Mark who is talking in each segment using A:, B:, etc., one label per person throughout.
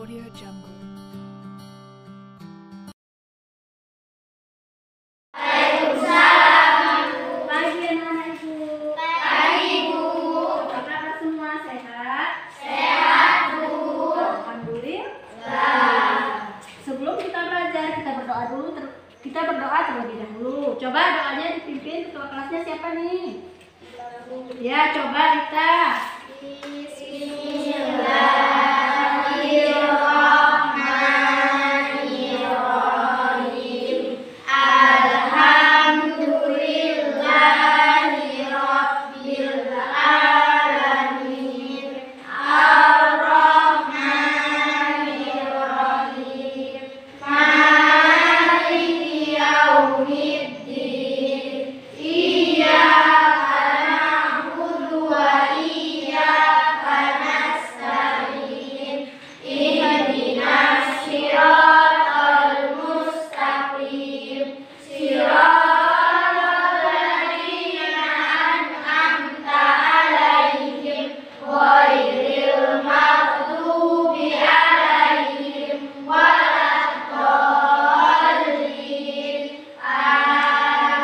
A: Audio Jungle.
B: Pagi anak-anak Ibu. Pagi Ibu. Apa kabar semua, sehat? Sehat Bu. Alhamdulillah. Sebelum kita belajar, kita berdoa dulu. Kita berdoa terlebih dahulu. Coba doanya dipimpin ketua kelasnya siapa nih? Ya, coba Rita. Bismillahirrahmanirrahim. Alhamdulillahirabbil alamin. Ar-Rahmanirrahim. Maliki yaumiddin. Iyyaka na'budu wa iyyaka nasta'in. Ihdinas siratal mustaqim. Siratal ladzina an'amta 'alaihim ghairil maghdubi 'alaihim waladdallin.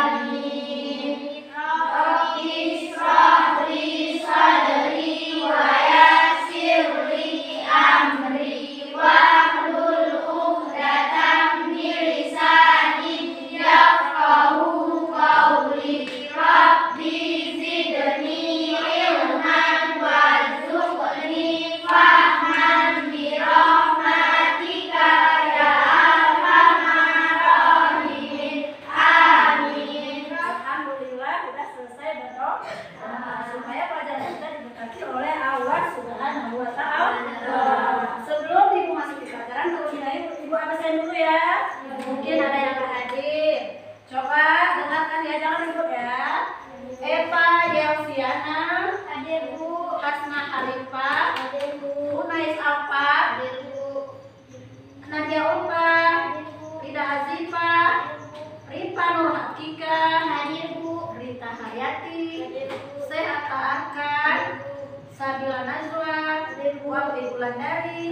B: Amin. Rabbi ishrah li sadri wa yassir li amri wahlul 'uqdatam min lisani yafqahu qawli. Rabbi zidni ilman warzuqni fahman bi rahmatika ya arhamar rahimin. Amin. Alhamdulillah sudah selesai berdoa. Supaya pelajaran kita diberkati oleh Allah Subhanahu wa Ta'ala. Sebelum Ibu masuk di pelajaran, terlebih dahulu Ibu absen dulu ya. Mungkin ada yang nggak hadir. Coba dengarkan ya, jangan ribut ya. Eva Yelsiana, hadir Bu. Hasna Halifa, hadir Bu. Unais Alfa, hadir Bu. Nadia Ulfa, Rida Azifa, Rifa Nur Hakika, hadir Bu. Rita Hayati, Sehat Akan, Sabila Najwa, Wabi Bulandari,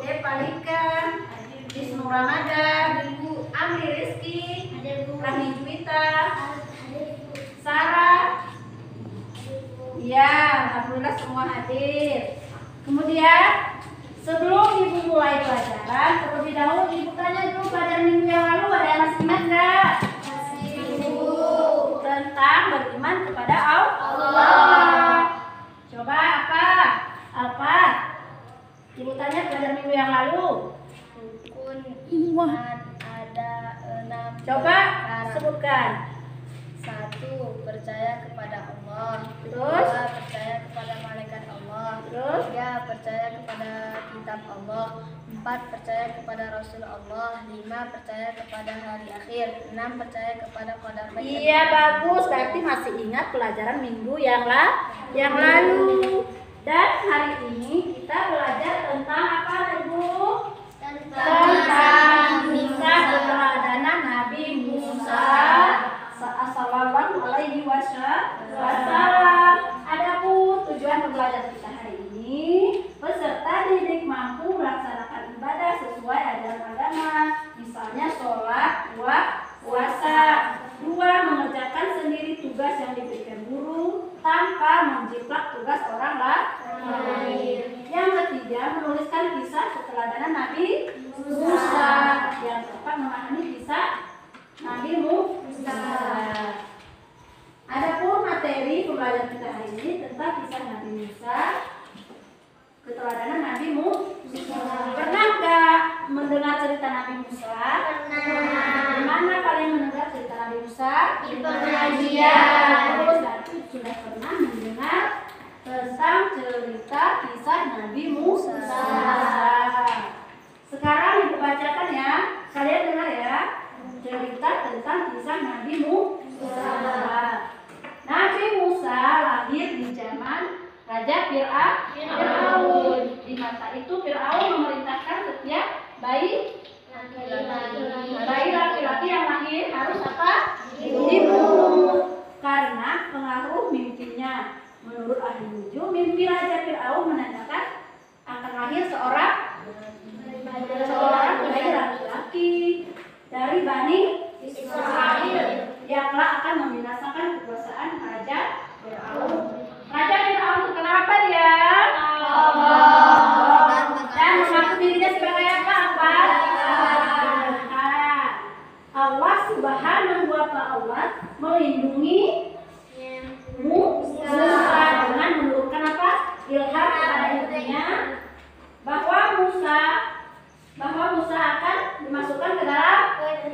B: Eva Lika, Wisnu Ramadan, Amri Rizky, Rani Juwita, Sarah. Ya, alhamdulillah semua hadir. Kemudian sebelum Ibu mulai pelajaran, terlebih dahulu Ibu tanya dulu pelajaran minggu yang lalu ada yang masih ingat nggak? Tentang beriman kepada Allah. Coba apa? Apa? Ibu tanya pelajaran minggu yang lalu.
C: Rukun iman ada 6.
B: Coba sebutkan.
C: 1. Percaya kepada Allah.
B: Terus?
C: 2. Percaya kepada malaikat Allah.
B: Terus?
C: 3. Percaya kepada kitab Allah. 4. Percaya kepada Rasul Allah. 5. Percaya kepada hari akhir. 6. Percaya kepada qadar baik.
B: Iya, bagus. Berarti masih ingat pelajaran minggu yang lalu. Dan hari ini kita belajar tentang apa, Ibu? Tentang kisah keteladanan Nabi Musa sallallahu alaihi wasallam. Adapun tujuan pembelajaran kita hari ini, peserta didik mampu melaksanakan ibadah sesuai ajaran agama, misalnya sholat, puasa. 2. Mengerjakan sendiri tugas yang diberikan guru tanpa menjiplak tugas orang lain. Yang ketiga, menuliskan kisah keteladanan Nabi Musa. Yang keempat, memahami kisah Nabi Musa. Adapun materi pembelajaran kita hari ini tentang kisah Nabi Musa, keteladanan Nabi Musa. Pernah nggak mendengar cerita Nabi Musa? Pernah. Di mana kalian mendengar cerita Nabi Musa?
C: Di pengajian.
B: Terus berarti sudah pernah mendengar tentang cerita kisah Nabi Musa. Sekarang Ibu bacakan ya. Kalian dengar ya. Cerita tentang kisah Nabi Musa. Nabi Musa lahir di zaman Raja Fir'aun. Di masa itu Fir'aun memerintahkan setiap bayi laki-laki yang lahir harus apa? Dibunuh karena pengaruh mimpinya. Menurut ahli nujum, mimpi Raja Fir'aun menandakan akan lahir seorang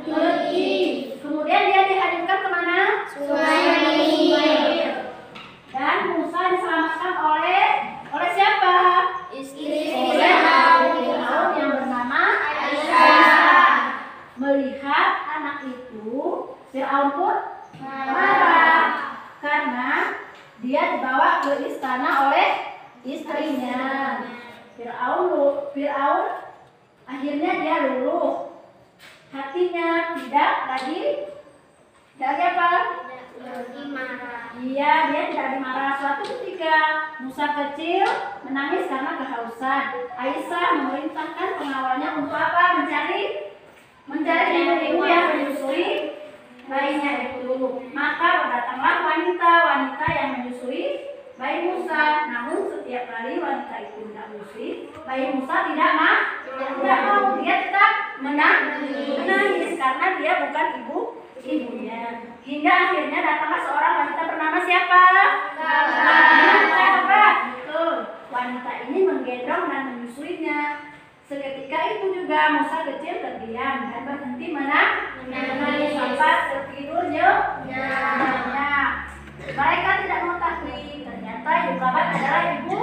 B: Kemudian dia dihadirkan kemana? Sungai. Dan Musa diselamatkan oleh siapa? Oleh Firaun yang bernama Aisyah. Melihat anak itu, Firaun pun marah karena dia dibawa ke istana oleh istrinya. Firaun akhirnya dia luluh. Hatinya tidak lagi apa? Iya, dia tidak lagi marah. Suatu ketika Musa kecil menangis karena kehausan. Aisyah memerintahkan pengawalnya untuk apa? Mencari ibu-ibu yang menyusui bayinya itu. Maka berdatanglah wanita yang menyusui bayi Musa. Namun setiap kali wanita itu tidak menyusui bayi Musa tidak mau. Dia tetap menangis karena dia bukan ibunya. Hingga akhirnya datanglah seorang wanita bernama siapa? Betul. Wanita ini menggendong dan menyusuinya. Seketika itu juga Musa kecil terdiam dan berhenti menangis sampai tertidurnya. Mereka tidak mengetahui ternyata ibu babat adalah ibu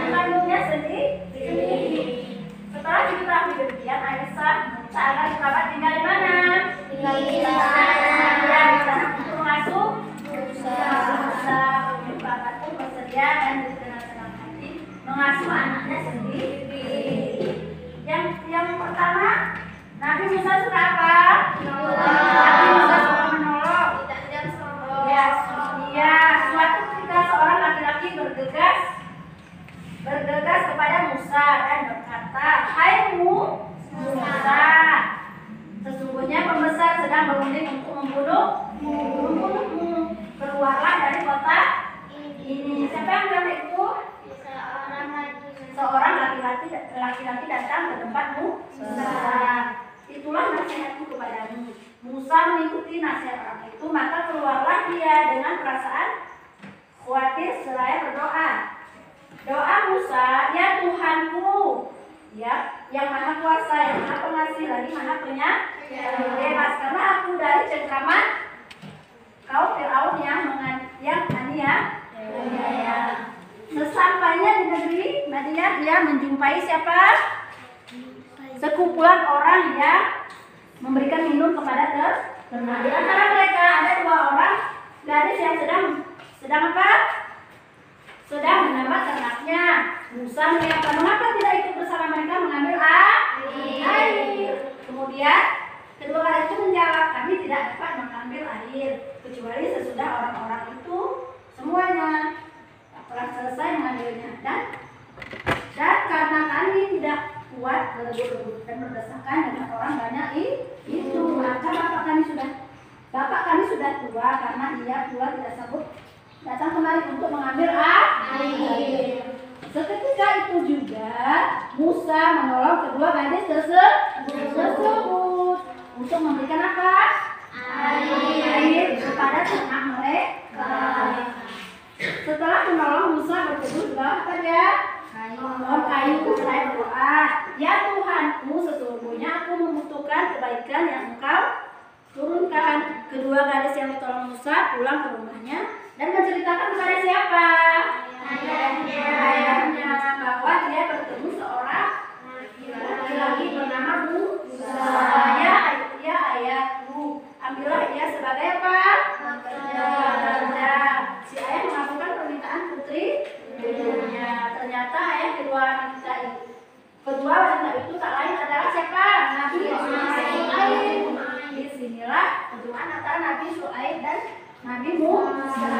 B: kandungnya sendiri. Setelah diketahui demikian, Aisyah meminta agar ibu babat tinggal di mana? Tinggal di sana untuk mengasuh Musa. Ibu babat pun bersedia dan dengan senang hati mengasuh anaknya sendiri. Yang pertama, Nabi Musa suka apa? Nabi Musa suka menolong. Ya, suatu ketika seorang laki-laki bergegas kepada Musa dan berkata, "Hai Musa, sesungguhnya pembesar sedang berunding untuk membunuhmu. Keluarlah dari kota ini." Siapa yang bilang itu? Seorang laki-laki datang ke tempat Musa. Itulah nasihatku kepadamu. Musa mengikuti nasihat orang itu, maka keluarlah dia dengan perasaan khawatir seraya berdoa. Doa Musa, "Ya Tuhanku, ya yang maha kuasa, yang maha pengasih, lagi maha penyayang, bebaskanlah aku dari cengkraman kaum Firaun yang aniaya." Sesampainya di negeri Madian, dia menjumpai siapa? Sekumpulan orang yang memberikan minum kepada ternak. Di antara mereka ada 2 orang gadis yang sedang apa? Sedang menambah ternaknya. Musa mengatakan, "Mengapa tidak ikut bersama mereka mengambil air?" Kemudian kedua gadis itu menjawab, "Kami tidak dapat mengambil air kecuali sesudah orang-orang itu semuanya telah selesai mengambilnya, dan karena kami tidak kuat berebut dan berdesakan dengan orang banyak itu, maka bapak kami sudah tua karena ia pula tidak sanggup datang kemari untuk mengambil air." Seketika itu juga Musa menolong kedua gadis tersebut untuk memberikan apa? Air kepada ternak mereka. Setelah menolong, Musa berteduh di bawah apa dia? Pohon kayu seraya berdoa, "Ya Tuhanku, sesungguhnya aku membutuhkan kebaikan yang Engkau turunkan." Kedua gadis yang ditolong Musa pulang ke rumahnya dan menceritakan kepada siapa? Ayahnya, bahwa dia bertemu seorang laki-laki bernama Musa. "Ya ayahku, ambillah dia sebagai apa? Pekerja." Si ayah mengabulkan permintaan putri ibunya. Ternyata ayah kedua wanita itu tak lain adalah siapa? Nabi Syuaib. Disinilah hubungan antara Nabi Syuaib dan Nabi Musa.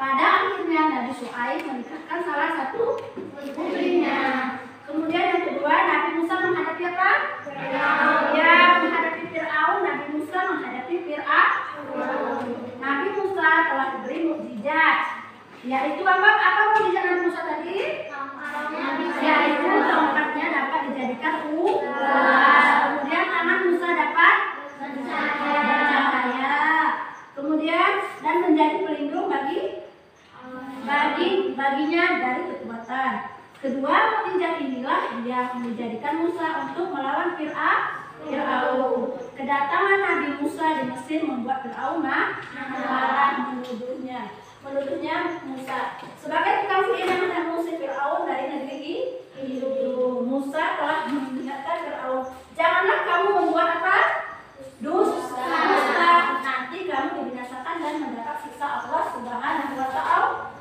B: Pada akhirnya Nabi Syuaib menikahkan salah satu putrinya. Kemudian yang kedua, Nabi Musa menghadapi apa? Ya, menghadapi Firaun. Nabi Musa menghadapi Firaun. Nabi Musa telah diberi mukjizat. Yaitu apa mukjizat Nabi Musa tadi? Yaitu tongkatnya dapat dijadikan ulas. Kemudian tangan Musa dapat bercahaya. Kemudian dan menjadi pelindung baginya dari kekuatan. Kedua mukjizat inilah yang menjadikan Musa untuk melawan Firaun. Fir'aun. Kedatangan Nabi Musa di Mesir membuat Fir'aun marah menuduhnya Musa sebagai tukang sihir yang hendak mengusir Fir'aun dari negeri itu. Musa telah mengingatkan Fir'aun, janganlah kamu membuat apa? Dusta. Nanti kamu dibinasakan dan mendapat siksa Allah Subhanahu wa Ta'ala.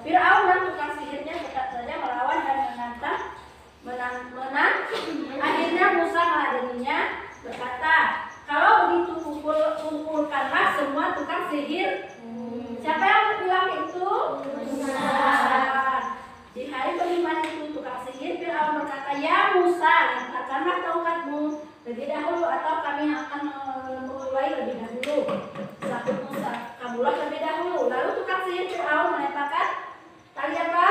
B: Fir'aun dan tukang sihirnya tetap saja melawan dan menang. Akhirnya Musa meladeninya berkata, kalau begitu kumpulkanlah semua tukang sihir. Siapa yang bilang itu? Musa. Di hari kelima itu tukang sihir Fir'aun berkata, ya Musa, lemparkanlah tongkatmu lebih dahulu atau kami akan memulai lebih dahulu. Sahut Musa, kamulah lebih dahulu. Lalu tukang sihir Fir'aun melemparkan tali apa?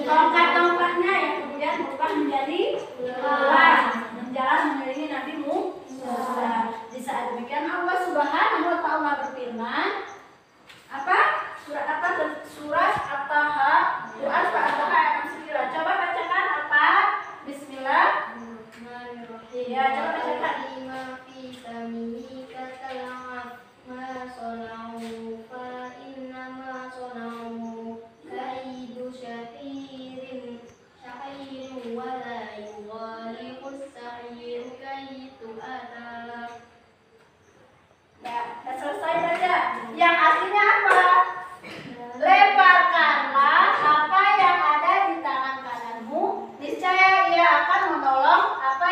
B: Tongkat-tongkatnya yang kemudian berubah menjadi ular menjalan mengelilingi Nabi Musa. Di saat demikian Allah Subhanahu wa Ta'ala berfirman, apa? Surat apa? Surat At-Taha. Surat At-Taha ayat 9. Coba bacakan apa? Bismillah. Ya, coba bacakan. Ya, sudah selesai baca. Yang artinya apa? Lemparkanlah apa yang ada di tangan kananmu, niscaya ia akan menolong apa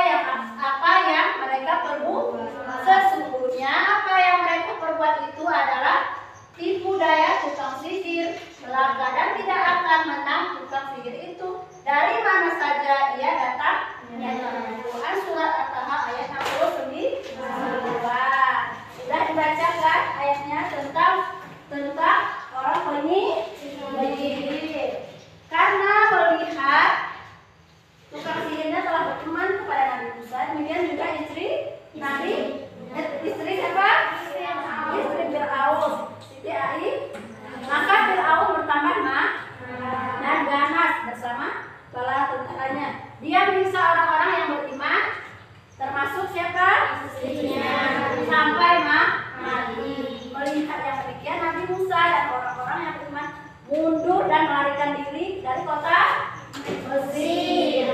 B: yang mereka perbuat. Sesungguhnya apa yang mereka perbuat itu adalah tipu daya tukang sihir belaka dan tidak akan menang tukang sihir itu dari mana saja ia datang. Quran surat At-Taha ayat 69. Sudah dibacakan ayatnya tentang orang penyihir. Karena melihat tukang sihirnya telah berteman kepada Nabi Musa, demikian juga istri siapa? Istri Fir'aun, Siti Ai. Maka Fir'aun bertambah dan ganas bersama bala tentaranya. Dia menyiksa orang-orang yang beriman, termasuk siapa? Istrinya, sampai mati. Melihat yang demikian, Nabi Musa dan orang-orang yang beriman mundur dan melarikan diri dari kota Mesir.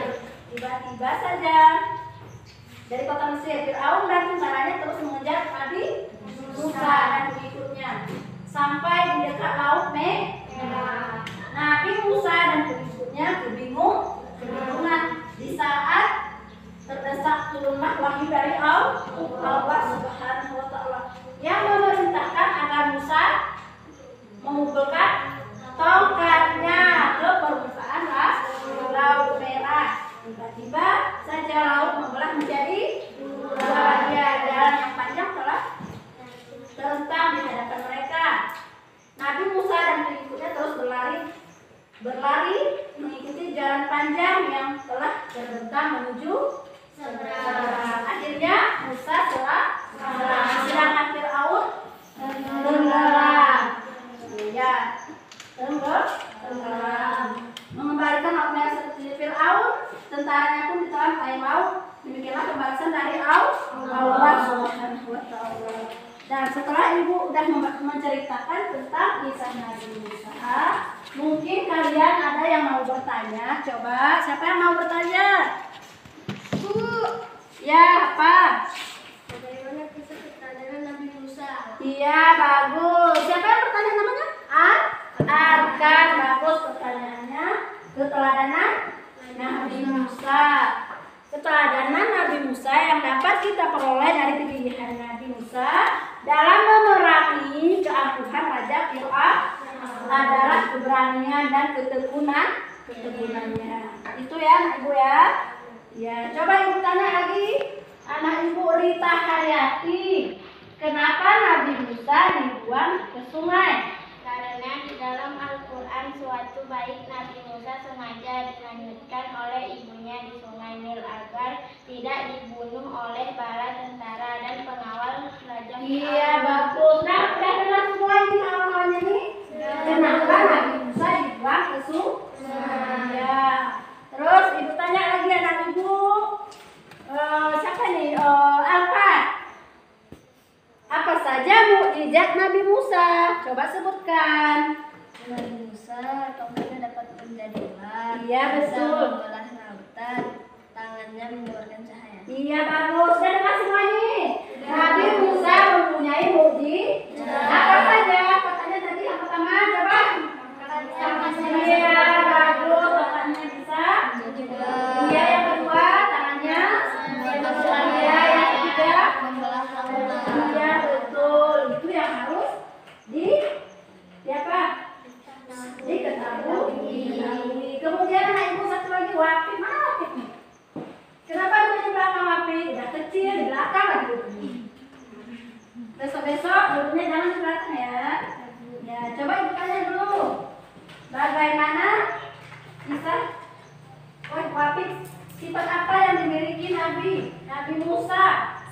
B: Tiba-tiba saja dari kota Mesir, Fir'aun dan tentaranya terus mengejar Nabi Musa dan pengikutnya sampai di dekat Laut Merah. Nabi Musa dan pengikutnya kebingungan. Di saat terdesak turunlah wahyu dari Allah Subhanahu wa Ta'ala yang memerintahkan agar Musa mengumpulkan tongkatnya ke permukaan Laut Merah. Tiba-tiba saja laut membelah menjadi dua bagian. Jalan yang panjang telah terentang di hadapan mereka. Nabi Musa dan pengikutnya terus berlari mengikuti jalan panjang yang telah terbentang menuju seberang. Akhirnya Musa sedangkan Fir'aun tenggelam. Ya, tenggelam. Mengembalikan Laut Merah seperti Fir'aun, tentaranya pun ditelan air laut. Demikianlah pembalasan dari Allah Subhanahu wa Ta'ala. Dan setelah ibu sudah menceritakan tentang kisah Nabi Musa, mungkin kalian ada yang mau bertanya. Coba, siapa yang mau bertanya?
C: Bu,
B: Ya, apa?
C: bagaimana kisah keteladanan Nabi Musa?
B: Iya, bagus. Siapa yang bertanya namanya? Arkan. Bagus pertanyaannya. Keteladanan Nabi Musa. Keteladanan Nabi Musa yang dapat kita peroleh dari pilihan Nabi Musa dalam memerangi keangkuhan Raja Fir'aun adalah keberanian dan ketekunannya. Itu ya, anak ibu ya. Ya, coba ibu tanya lagi. Anak ibu Rita Haryati, kenapa Nabi Musa dibuang ke sungai?
C: Karena di dalam Al-Quran suatu baik Nabi Musa sengaja dilanjutkan oleh ibunya di sungai Nil agar tidak dibunuh oleh para tentara dan pengawal Raja Fir'aun.
B: Iya, bagus. Nah, udah dengar semua ini awal-awalnya nih? Kenapa Nabi Musa dibuang ke sungai? Ya. Terus ibu tanya lagi anak ibu. Siapa nih? Iya betul.
C: membelah lautan, tangannya mengeluarkan cahaya.
B: Iya bagus. Sudah dengar semua ini? Nabi Musa mempunyai mukjizat. Apa saja? Katanya tadi yang pertama coba. Iya bagus. Tangannya bisa. Iya yang kedua tangannya. Iya yang ketiga.
C: Membelah lautan.
B: Iya betul. Itu yang harus di apa? Diketahui. Kemudian anak ibu satu lagi Wafid. Mana Wafid nih? Kenapa duduk di belakang Wafid? Udah kecil di belakang lagi duduknya. Besok-besok duduknya jangan di belakang ya. Ya coba ibu tanya dulu. Bagaimana bisa? Wafid, sifat apa yang dimiliki Nabi Musa?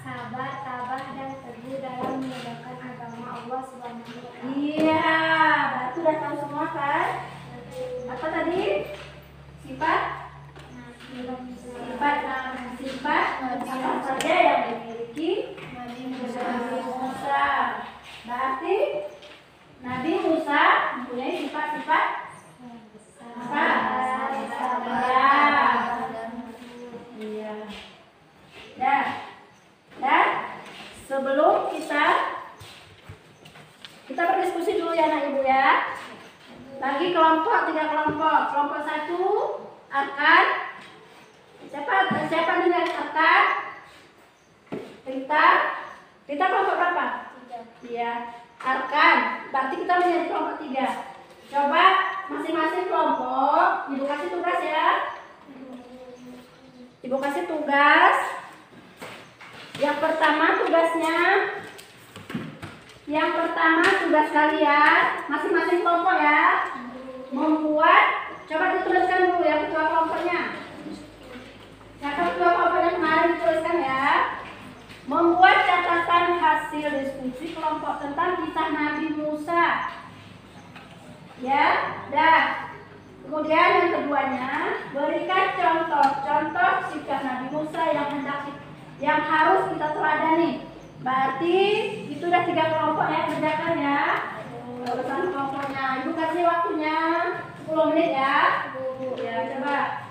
C: Sabar, tabah, dan teguh dalam menegakkan agama Allah Subhanahu wa Ta'ala.
B: Iya, berarti udah tahu semua kan? Apa tadi? Sifat apa saja yang dimiliki Nabi Musa. Berarti Nabi Musa mempunyai sifat-sifat apa? Iya. Dan sebelum kita berdiskusi dulu ya anak ibu ya. Bagi kelompok 3 kelompok. Kelompok 1 akan siapa nih yang akan? Kita kelompok berapa? 3. Iya, Arkan. Berarti kita menjadi kelompok 3. Coba masing-masing kelompok ibu kasih tugas ya. Ibu kasih tugas. Yang pertama tugas kalian masing-masing kelompok ya, membuat, coba dituliskan dulu ya ketua kelompoknya. Yang ketua kelompoknya kemarin dituliskan ya. Membuat catatan hasil diskusi kelompok tentang kisah Nabi Musa. Ya, dah. Kemudian yang keduanya, berikan contoh sikap Nabi Musa yang harus kita teladani. Berarti itu udah 3 kelompok ya, kerjakan ya. Urusan kelompoknya. Ibu kasih waktunya 10 menit ya. Ya, coba.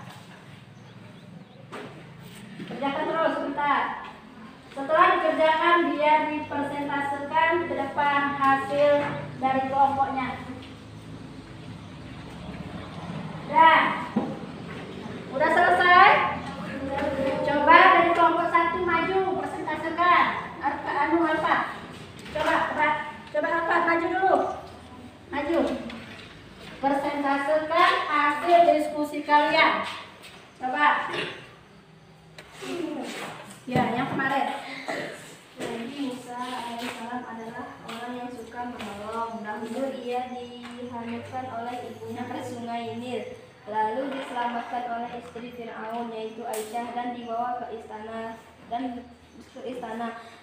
B: Kerjakan terus sebentar. Setelah dikerjakan, biar dipresentasikan ke depan hasil dari kelompoknya. Dah. Udah selesai? Coba dari kelompok 1 maju, presentasikan. Alfa. Coba Alfa maju dulu. Maju. Presentasikan hasil diskusi kalian. Coba. Ya, yang kemarin.
C: Nabi Musa alaihissalam adalah orang yang suka menolong. Dahulu ia dihanyutkan oleh ibunya ke sungai Nil, lalu diselamatkan oleh istri Fir'aun yaitu Aisyah dan dibawa ke istana.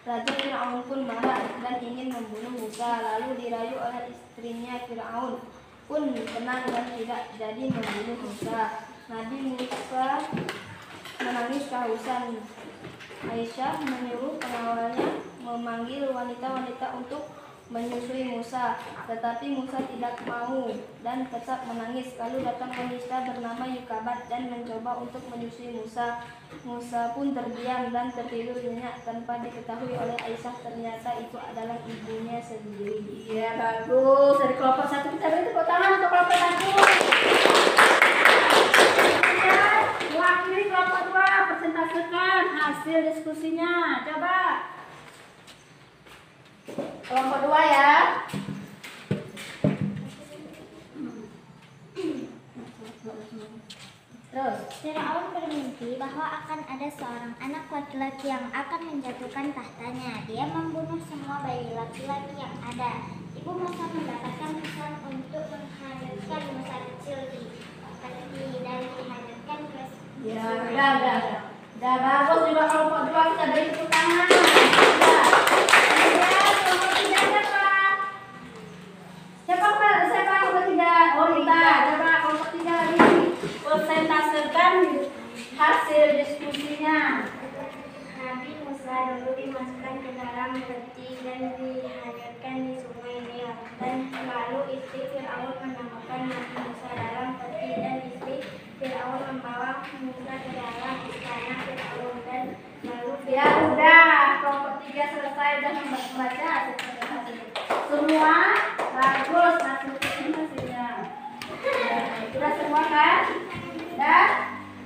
C: Raja Fir'aun pun marah dan ingin membunuh Musa, lalu dirayu oleh istrinya Fir'aun pun tenang dan tidak jadi membunuh Musa. Nabi Musa menangis kehausan. Aisyah menyuruh pengawalnya memanggil wanita-wanita untuk menyusui Musa, tetapi Musa tidak mau dan tetap menangis. Lalu datang wanita bernama Yukabat dan mencoba untuk menyusui Musa. Musa pun terdiam dan tertidur nyenyak tanpa diketahui oleh Aisyah ternyata itu adalah ibunya sendiri.
B: Iya, bagus. Dari kelompok 1 kita beri tepuk tangan untuk kelompok 1. Wakili kelompok 2, presentasikan hasil diskusinya. Coba. Kelompok 2 ya. Terus.
C: Fir'aun bermimpi bahwa akan ada seorang anak laki-laki yang akan menjatuhkan tahtanya. Dia membunuh semua bayi laki-laki yang ada. Ibu Musa mendapatkan pesan untuk menghanyutkan Musa kecil di peti dan dihanyutkan ke
B: Ya, udah. Udah bagus juga kelompok 2 kita beri tepuk tangan. Siapa kelompok 3? Oh, Rita. Coba kelompok 3 lagi. Presentasikan hasil diskusinya.
C: Nabi Musa dulu dimasukkan ke dalam peti dan dihanyutkan di sungai Nil. Dan lalu istri Fir'aun menemukan Nabi Musa dalam peti dan istri Fir'aun Musa ke dalam istana Firaun dan lalu
B: Ya udah, kelompok 3 selesai dan membaca hasil. Semua bagus hasilnya. Ya, sudah semua kan? Dan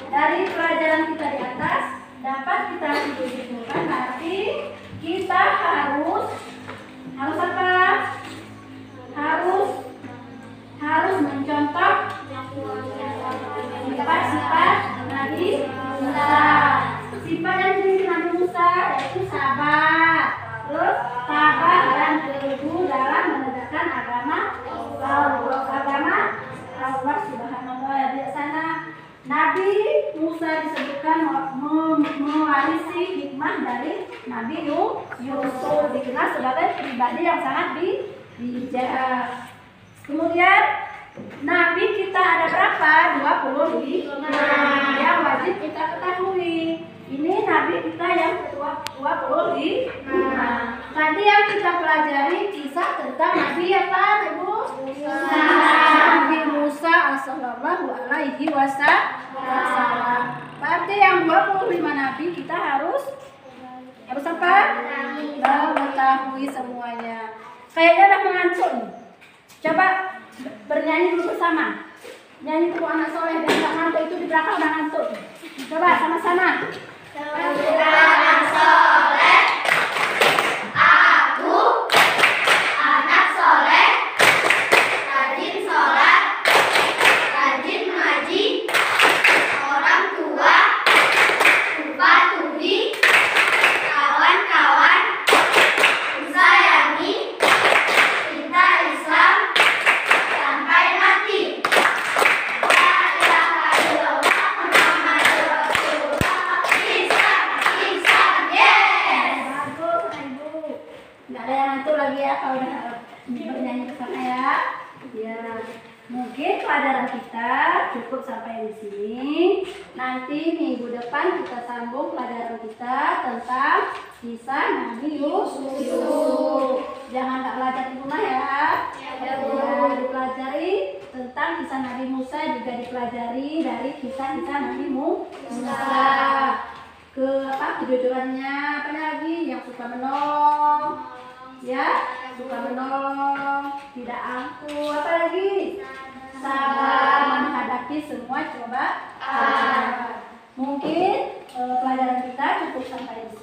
B: dari pelajaran kita di atas dapat kita simpulkan berarti kita harus apa? Harus mencontoh sifat-sifat Nabi Musa. Sifat yang dimiliki Nabi Musa yaitu sabar, terus tabah dan teguh dalam menegakkan agama Allah Subhanahu wa Ta'ala. Di sana Nabi Musa disebutkan mewarisi hikmah dari Nabi Yusuf, dikenal sebagai pribadi yang sangat bijak. Kemudian Nabi kita ada berapa? 25 yang wajib kita ketahui. Ini Nabi kita yang ke-25. Tadi yang kita pelajari kisah tentang Nabi apa, Ibu? Nabi Musa sallallahu alaihi wasallam. Berarti yang 25 Nabi kita harus apa? Mengetahui semuanya. Kayaknya udah mengantuk nih. Coba bernyanyi dulu bersama. Nyanyi untuk anak soleh dan tak ngantuk itu di belakang udah ngantuk. Coba sama-sama.
C: anak soleh, aku anak soleh, rajin sholat, rajin ngaji, orang tua, lupa tuli, kawan-kawan, sayangi, cinta Islam sampai mati. La ilaha illallah Muhammadur Rasulullah. Islam, yes.
B: Bagus, Ibu. Nggak ada yang ngantuk lagi ya kalau udah bernyanyi bersama ya. Ya, mungkin pelajaran kita cukup sampai di sini. Nanti minggu depan kita sambung pelajaran kita tentang kisah Nabi Yusuf. Jangan nggak belajar di rumah ya. Ya, dipelajari tentang kisah Nabi Musa, juga dipelajari dari kisah-kisah Nabi Musa. Kejujurannya apa lagi? Yang suka menolong, ya, suka menolong, tidak angkuh, apa lagi? Sabar menghadapi semua cobaan. Mungkin pelajaran kita cukup sampai di sini.